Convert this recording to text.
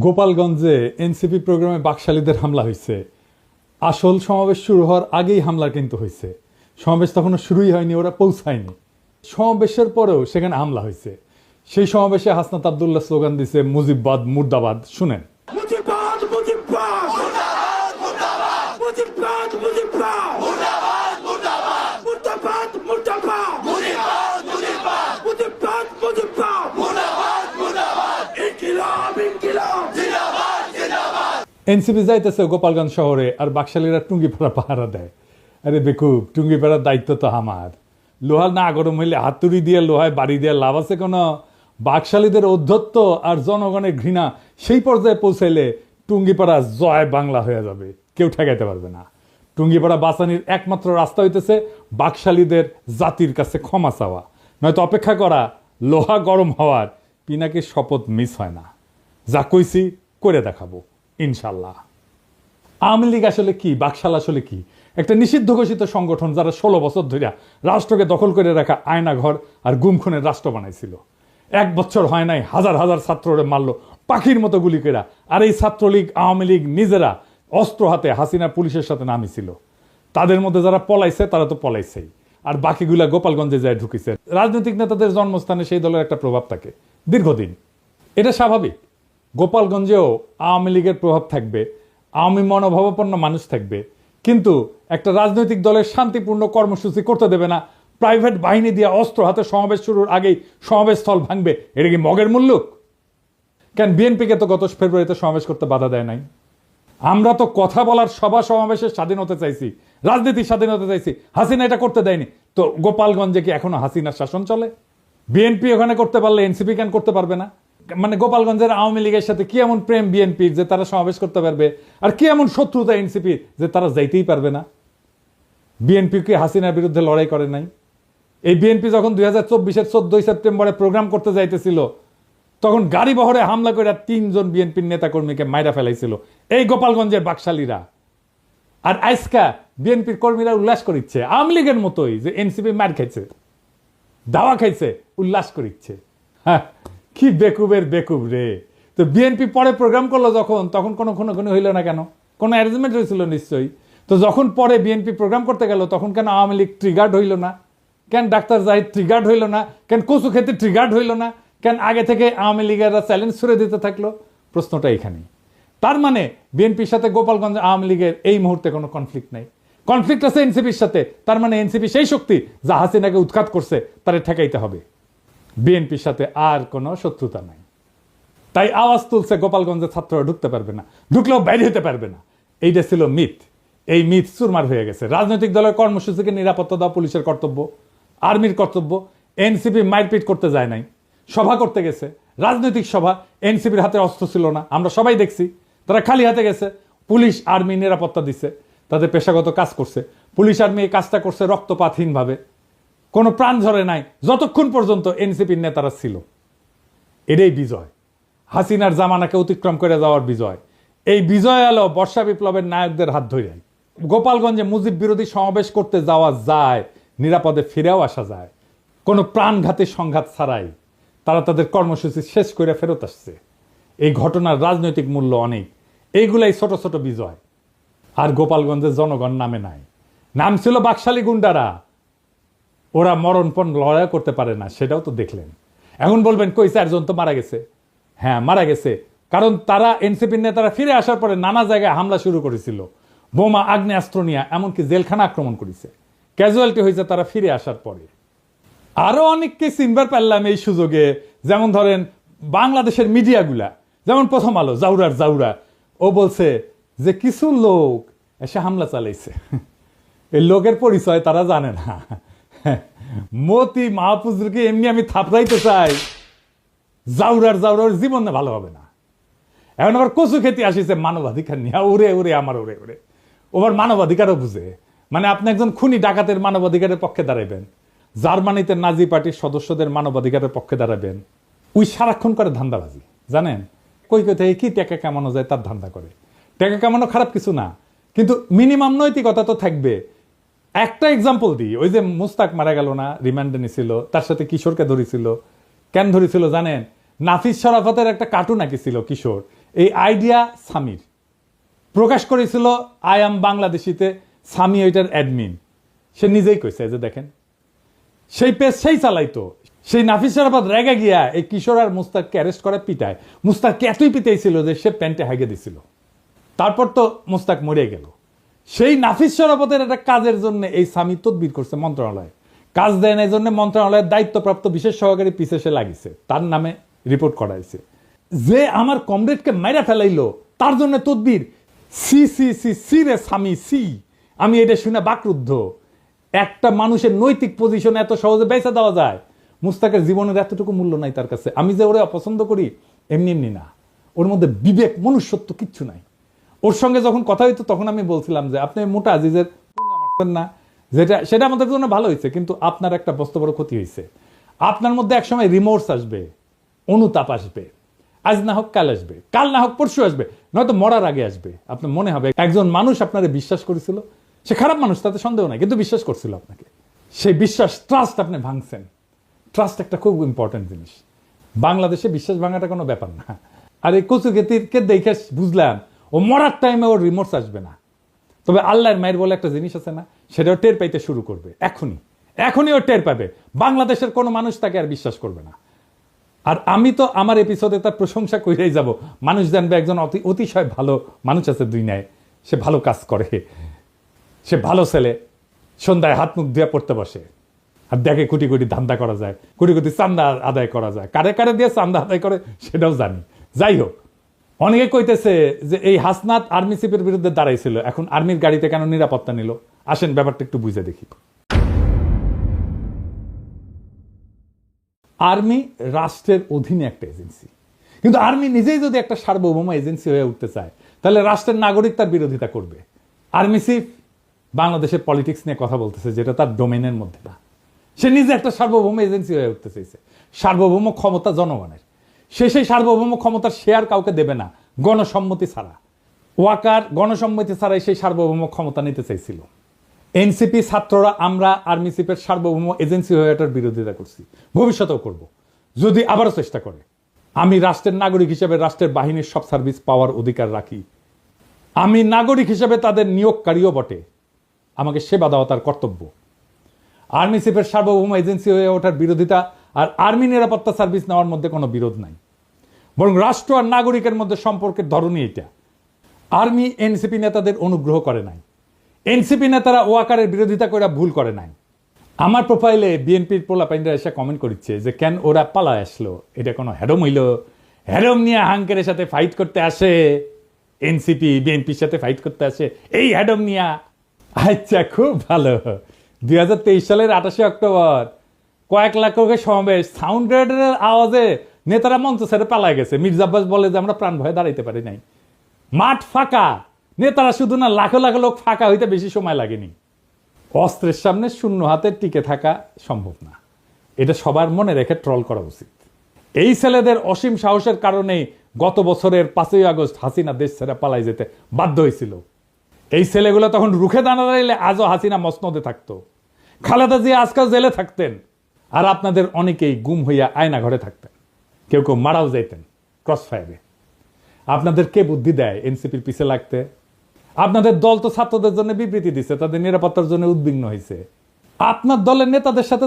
গোপালগঞ্জে এনসিপি প্রোগ্রামে বাকশালীদের হামলা হয়েছে। আসল সমাবেশ শুরু হওয়ার আগেই হামলা কিন্তু হয়েছে। সমাবেশ তখনও শুরুই হয়নি, ওরা পৌঁছায়নি। সমাবেশের পরেও সেখানে হামলা হয়েছে। সেই সমাবেশে হাসনাত আব্দুল্লাহ স্লোগান দিছে মুজিববাদ মুর্দাবাদ। শুনেন। মুজিববাদ মুজিববাদ মুর্দাবাদ মুর্দাবাদ মুজিববাদ মুজিববাদ মুর্দাবাদ মুর্দাবাদ মুর্দাবাদ মুর্দাবাদ মুজিববাদ মুজিববাদ মুজিববাদ মুজিববাদ মুর্দাবাদ মুর্দাবাদ ইনকিলাব ইনকিলাব জিন্দাবাদ জিন্দাবাদ। এনসিপি যাইতেছে গোপালগঞ্জ শহরে, আর বাকশালীরা টুঙ্গিপাড়া পাহারা দেয়। আরে বেকুব, টুঙ্গিপাড়ার দায়িত্ব তো আমার। লোহা না গরম হইলে হাতুড়ি দিয়ে লোহায় বাড়ি দিয়ে লাভ আছে কোনো? বাকশালীদের ঔদ্ধত্য আর জনগণের ঘৃণা সেই পর্যায়ে পৌঁছাইলে টুঙ্গিপাড়া জয় বাংলা হয়ে যাবে, কেউ ঠেকাইতে পারবে না। টুঙ্গিপাড়া বাঁচানির একমাত্র রাস্তা হইতেছে বাকশালীদের জাতির কাছে ক্ষমা চাওয়া, নয়তো অপেক্ষা করা লোহা গরম হওয়ার। পিনাকির শপথ মিস হয় না। যা কইছি করে দেখাবো ইনশাল্লাহ। আওয়ামী লীগ আসলে কি, বাকশাল আসলে কি? একটা নিষিদ্ধ ঘোষিত সংগঠন যারা 16 বছর ধরে রাষ্ট্রকে দখল করে রাখা আয়নাঘর আর গুমখুনের রাষ্ট্র বানাইছিল। 1 বছর হয় নাই হাজার হাজার ছাত্ররে মারলো পাখির মতো গুলি কেরা। আর এই ছাত্রলীগ আওয়ামী লীগ নিজেরা অস্ত্র হাতে হাসিনা পুলিশের সাথে নামিছিল। তাদের মধ্যে যারা পলাইছে তারা তো পলাইছেই, আর বাকিগুলা গোপালগঞ্জে যায় ঢুকিছে। রাজনৈতিক নেতাদের জন্মস্থানে সেই দলের একটা প্রভাব থাকে দীর্ঘদিন, এটা স্বাভাবিক। গোপালগঞ্জেও আওয়ামী লীগের প্রভাব থাকবে, আওয়ামী মনোভাবাপন্ন মানুষ থাকবে, কিন্তু একটা রাজনৈতিক দলের শান্তিপূর্ণ কর্মসূচি করতে দেবে না। প্রাইভেট বাহিনী দিয়ে অস্ত্র হাতে সমাবেশ শুরুর আগেই সমাবেশ স্থল ভাঙবে, এটা কি মগের মুল্লুক? কেন বিএনপিকে তো গত ফেব্রুয়ারিতে সমাবেশ করতে বাধা দেয় নাই? আমরা তো কথা বলার সভা সমাবেশের স্বাধীন হতে চাইছি, রাজনীতির স্বাধীন হতে চাইছি। হাসিনা এটা করতে দেয়নি, তো গোপালগঞ্জে কি এখনো হাসিনার শাসন চলে? বিএনপি ওখানে করতে পারলে এনসিপি কেন করতে পারবে না? মানে গোপালগঞ্জের আওয়ামী লীগের সাথে কি এমন প্রেম বিএনপির যে তারা সমাবেশ করতে পারবে, আর কি এমন শত্রুতা এনসিপির যে তারা যাইতেই পারবে না? বিএনপি কি হাসিনার বিরুদ্ধে লড়াই করে নাই? এই বিএনপি যখন 2024-এর 14ই সেপ্টেম্বরে প্রোগ্রাম করতে যাইতেছিল, তখন গাড়ি বহরে হামলা করে 3 জন বিএনপির নেতাকর্মীকে মাইরা ফেলাইছিল এই গোপালগঞ্জের বাকশালীরা। আর আজকা বিএনপির কর্মীরা উল্লাস করিচ্ছে আওয়ামী লীগের মতোই, যে এনসিপি মার খাইছে, দাওয়া খাইছে, উল্লাস করিচ্ছে। হ্যাঁ, কি বেকুবের বেকুব রে। তো বিএনপি পরে প্রোগ্রাম করলো যখন, তখন কোনো হইল না কেন? কোনো অ্যারেঞ্জমেন্ট হয়েছিল নিশ্চয়ই। তো যখন পরে বিএনপি প্রোগ্রাম করতে গেল, তখন কেন আওয়ামী লীগ ট্রিগার্ড হইল না? কেন ডাক্তার জাহিদ ট্রিগার্ড হইল না? কেন কচু খেতে ট্রিগার্ড হইল না? কেন আগে থেকে আওয়ামী লীগেরা চ্যালেঞ্জ ছুড়ে দিতে থাকলো? প্রশ্নটা এখানেই। তার মানে বিএনপির সাথে গোপালগঞ্জ আওয়ামী লীগের এই মুহূর্তে কোনো কনফ্লিক্ট নাই। কনফ্লিক্ট আছে এনসিপির সাথে। তার মানে এনসিপি সেই শক্তি যা হাসিনাকে উৎখাত করছে, তারে ঠেকাইতে হবে। বিএনপির সাথে আর কোনো শত্রুতা নাই। তাই আওয়াজ তুলছে গোপালগঞ্জের ছাত্ররা ঢুকতে পারবে না, ঢুকলেও বাইরে হতে পারবে না। এইটা ছিল মিথ। এই মিথ চুরমার হয়ে গেছে। রাজনৈতিক দলের কর্মসূচিকে নিরাপত্তা দেওয়া পুলিশের কর্তব্য, আর্মির কর্তব্য। এনসিপি মারপিট করতে যায় নাই, সভা করতে গেছে, রাজনৈতিক সভা। এনসিপির হাতে অস্ত্র ছিল না, আমরা সবাই দেখছি। তারা খালি হাতে গেছে, পুলিশ আর্মি নিরাপত্তা দিচ্ছে, তাদের পেশাগত কাজ করছে। পুলিশ আর্মি এই কাজটা করছে রক্তপাতহীনভাবে, কোনো প্রাণ ঝরে নাই, যতক্ষণ পর্যন্ত এনসিপির নেতারা ছিল। এটাই বিজয়, হাসিনার জামানাকে অতিক্রম করে যাওয়ার বিজয়। এই বিজয় এলো বর্ষা বিপ্লবের নায়কদের হাত ধরে। গোপালগঞ্জে মুজিব বিরোধী সমাবেশ করতে যাওয়া যায়, নিরাপদে ফিরেও আসা যায়, কোনো প্রাণঘাতী সংঘাত ছাড়াই। তারা তাদের কর্মসূচি শেষ করে ফেরত আসছে। এই ঘটনার রাজনৈতিক মূল্য অনেক। এইগুলাই ছোট ছোট বিজয়। আর গোপালগঞ্জের জনগণ নামে নাই, নাম ছিল বাকশালী গুন্ডারা। ওরা মরণপণ লড়াই করতে পারে না, সেটাও তো দেখলেন। এখন বলবেন কই 4 জন তো মারা গেছে। হ্যাঁ, মারা গেছে, কারণ তারা এনসিপির নেতারা ফিরে আসার পরে নানা জায়গায় হামলা শুরু করেছিল, বোমা আগ্নেয়াস্ত্র নিয়ে, এমনকি জেলখানা আক্রমণ করেছে। ক্যাজুয়ালিটি হয়েছে তারা ফিরে আসার পরে। আরো অনেককে চিনবার পারলাম এই সুযোগে। যেমন ধরেন বাংলাদেশের মিডিয়াগুলা, যেমন প্রথম আলো, জাউরা, ও বলছে যে কিছু লোক এসে হামলা চালাইছে। এই লোকের পরিচয় তারা জানে না। মতি মাহফুজকে এমনি আমি থাপড়াইতে চাই, জাউরার জীবন না ভালো হবে না। এখন আবার কচু খেতে আসিছে মানবাধিকার নিয়ে, ওরে আমার ওরে ওবার মানবাধিকারও বুঝে। মানে আপনি একজন খুনি ডাকাতের মানবাধিকারের পক্ষে দাঁড়াবেন, জার্মানিতে নাজি পার্টির সদস্যদের মানবাধিকারের পক্ষে দাঁড়াবেন। ওই সারাক্ষণ করে ধান্দাবাজি, জানেন? কই থেকে কি টাকা কামানো যায় তার ধান্দা করে। টাকা কামানো খারাপ কিছু না, কিন্তু মিনিমাম নৈতিকতা তো থাকবে। একটা এক্সাম্পল দিই, ওই যে মুস্তাক মারা গেল না, রিমান্ডে নিছিল, তার সাথে কিশোরকে ধরেছিল। কেন ধরেছিল জানেন? নাফিস শরাফতের একটা কার্টুন আঁকিছিল কিশোর, এই আইডিয়া সামির প্রকাশ করেছিল আই এম বাংলাদেশিতে। সামি ওইটার অ্যাডমিন, সে নিজেই কইছে যে দেখেন সেই পেজ সেই চালাইতো। সেই নাফিস শরাফত রেগে গিয়া এই কিশোর আর মুস্তাককে অ্যারেস্ট করে পিটায়। মুস্তাককে এতই পিটাইছিল যে সে প্যান্টে হাগে দিছিল। তারপর তো মুস্তাক মরে গেল। সেই নাফিস শরাফতের একটা কাজের জন্য এই সামি তদবির করছে মন্ত্রণালয়ে, কাজ দেয় না এই জন্য মন্ত্রণালয়ের দায়িত্বপ্রাপ্ত বিশেষ সহকারী পিছে সে লাগিছে, তার নামে রিপোর্ট করাইছে। যে আমার কমরেডকে মাইরা ফেলাইলো তার জন্য তদবির। সি সি সি সি রে সামি সি। আমি এটা শুনে বাকরুদ্ধ। একটা মানুষের নৈতিক পজিশনে এত সহজে বেঁচে দেওয়া যায়? মুস্তাকের জীবনের এতটুকু মূল্য নাই তার কাছে। আমি যে ওরে অপছন্দ করি এমনি এমনি না, ওর মধ্যে বিবেক মনুষ্যত্ব কিচ্ছু নাই। ওর সঙ্গে যখন কথা হইতো তখন আমি বলছিলাম যে আপনি মোটা আজিজের পুঙ্গা মারছেন না, সেটা আমাদের জন্য ভালো হয়েছে, কিন্তু আপনার একটা বস্তু বড় ক্ষতি হয়েছে। আপনার মধ্যে একসময় রিমোর্স আসবে, অনুতাপ আসবে। আজ না হোক কাল আসবে, কাল না হোক পরশু আসবে, নয়তো মরার আগে আসবে। আপনার মনে হবে একজন মানুষ আপনারে বিশ্বাস করেছিল, সে খারাপ মানুষ তাতে সন্দেহ নাই, কিন্তু বিশ্বাস করছিল আপনাকে। সেই বিশ্বাস, ট্রাস্ট আপনি ভাঙছেন। ট্রাস্ট একটা খুব ইম্পর্টেন্ট জিনিস। বাংলাদেশে বিশ্বাস ভাঙাটা কোনো ব্যাপার না। আর এই কচুকেতিরকে দেখে বুঝলাম ও মরার টাইমে ওর রিমোর্স আসবে না। তবে আল্লাহর মায়ের বলে একটা জিনিস আছে না, সেটাও টের পাইতে শুরু করবে এখনই ও টের পাবে। বাংলাদেশের কোনো মানুষ তাকে আর বিশ্বাস করবে না। আর আমি তো আমার এপিসোডে তার প্রশংসা করেই যাব। মানুষ জানবে একজন অতিশয় ভালো মানুষ আছে দুনিয়ায়, সে ভালো কাজ করে, সে ভালো ছেলে। সন্ধ্যায় হাত মুখ ধুয়ে পড়তে বসে আর দেখে কোটি কোটি ধান্দা করা যায়, কোটি কোটি চান্দা আদায় করা যায়। কারে কারে দিয়ে চান্দা আদায় করে সেটাও জানি। যাই হোক, অনেকে কইতেছে যে এই হাসনাত আর্মি চিফের বিরুদ্ধে দাঁড়াইছিল, এখন আর্মির গাড়িতে কেন নিরাপত্তা নিল? আসেন ব্যাপারটা একটু বুঝে দেখি। আর্মি রাষ্ট্রের অধীনে একটা এজেন্সি, কিন্তু আর্মি নিজেই যদি একটা সার্বভৌম এজেন্সি হয়ে উঠতে চায় তাহলে রাষ্ট্রের নাগরিক তার বিরোধিতা করবে। আর্মি চিফ বাংলাদেশের পলিটিক্স নিয়ে কথা বলতেছে, যেটা তার ডোমেনের মধ্যে না। সে নিজে একটা সার্বভৌম এজেন্সি হয়ে উঠতে চাইছে। সার্বভৌম ক্ষমতা জনগণের। সেই সার্বভৌম ক্ষমতার শেয়ার কাউকে দেবে না গণসম্মতি ছাড়া। ওয়াকার গণসম্মতি ছাড়াই সেই সার্বভৌম ক্ষমতা নিতে চাইছিল। এনসিপি ছাত্ররা আমরা আর্মি চিফের সার্বভৌম এজেন্সি হয়ে এটার বিরোধিতা করছি, ভবিষ্যতেও করব যদি আবারও চেষ্টা করে। আমি রাষ্ট্রের নাগরিক হিসেবে রাষ্ট্রের বাহিনীর সব সার্ভিস পাওয়ার অধিকার রাখি। আমি নাগরিক হিসেবে তাদের নিয়োগকারীও বটে, আমাকে সেবা দেওয়া তার কর্তব্য। আর্মি চিফের সার্বভৌম এজেন্সি হয়ে ওঠার বিরোধিতা আর আর্মি নিরাপত্তা সার্ভিস নেওয়ার মধ্যে কোনো বিরোধ নাই, বরং রাষ্ট্র আর নাগরিকের মধ্যে সম্পর্কের ধরনই এটা। আর্মি এনসিপি নেতাদের অনুগ্রহ করে নাই, এনসিপি নেতারা ওয়াকারের বিরোধিতা করে ভুল করে নাই। আমার প্রোফাইলে বিএনপির পোলাপাইনরা এসে কমেন্ট করছে যে কেন ওরা পালায় আসলো, এটা কোনো হ্যাডম হইল? হ্যাডম নিয়ে হাঙ্কের সাথে ফাইট করতে আসে এনসিপি, বিএনপির সাথে ফাইট করতে আসে এই হ্যাডম নিয়া। আচ্ছা, খুব ভালো। 2023 সালের 28 অক্টোবর কয়েক লাখ লোকের সমাবেশ, সাউন্ড গ্রেডের আওয়াজে নেতারা মঞ্চ ছেড়ে পালায় গেছে। মির্জা আব্বাস বলে যে আমরা প্রাণ ভয়ে দাঁড়াইতে পারি নাই। মাঠ ফাঁকা, নেতারা শুধু না লাখো লাখো লোক ফাঁকা হইতে বেশি সময় লাগেনি। অস্ত্রের সামনে শূন্য হাতে টিকে থাকা সম্ভব না, এটা সবার মনে রেখে ট্রল করা উচিত। এই ছেলেদের অসীম সাহসের কারণে গত বছরের 5ই আগস্ট হাসিনা দেশ ছেড়ে পালাই যেতে বাধ্য হয়েছিল। এই ছেলেগুলো তখন রুখে দাঁড়াইলে আজও হাসিনা মসনদে থাকতো, খালেদা জিয়া আজকাল জেলে থাকতেন, আর আপনাদের অনেকেই গুম হইয়া আয়না ঘরে থাকতেন, কেউ কেউ মারাও যাইতেন ক্রস ফায়ারে। আপনাদের কে বুদ্ধি দেয় এনসিপির পিছে লাগতে? আপনাদের দল তো ছাত্রদের জন্য বিবৃতি দিচ্ছে, তাদের নিরাপত্তার জন্য উদ্বিগ্ন হয়েছে। আপনার দলের নেতাদের সাথে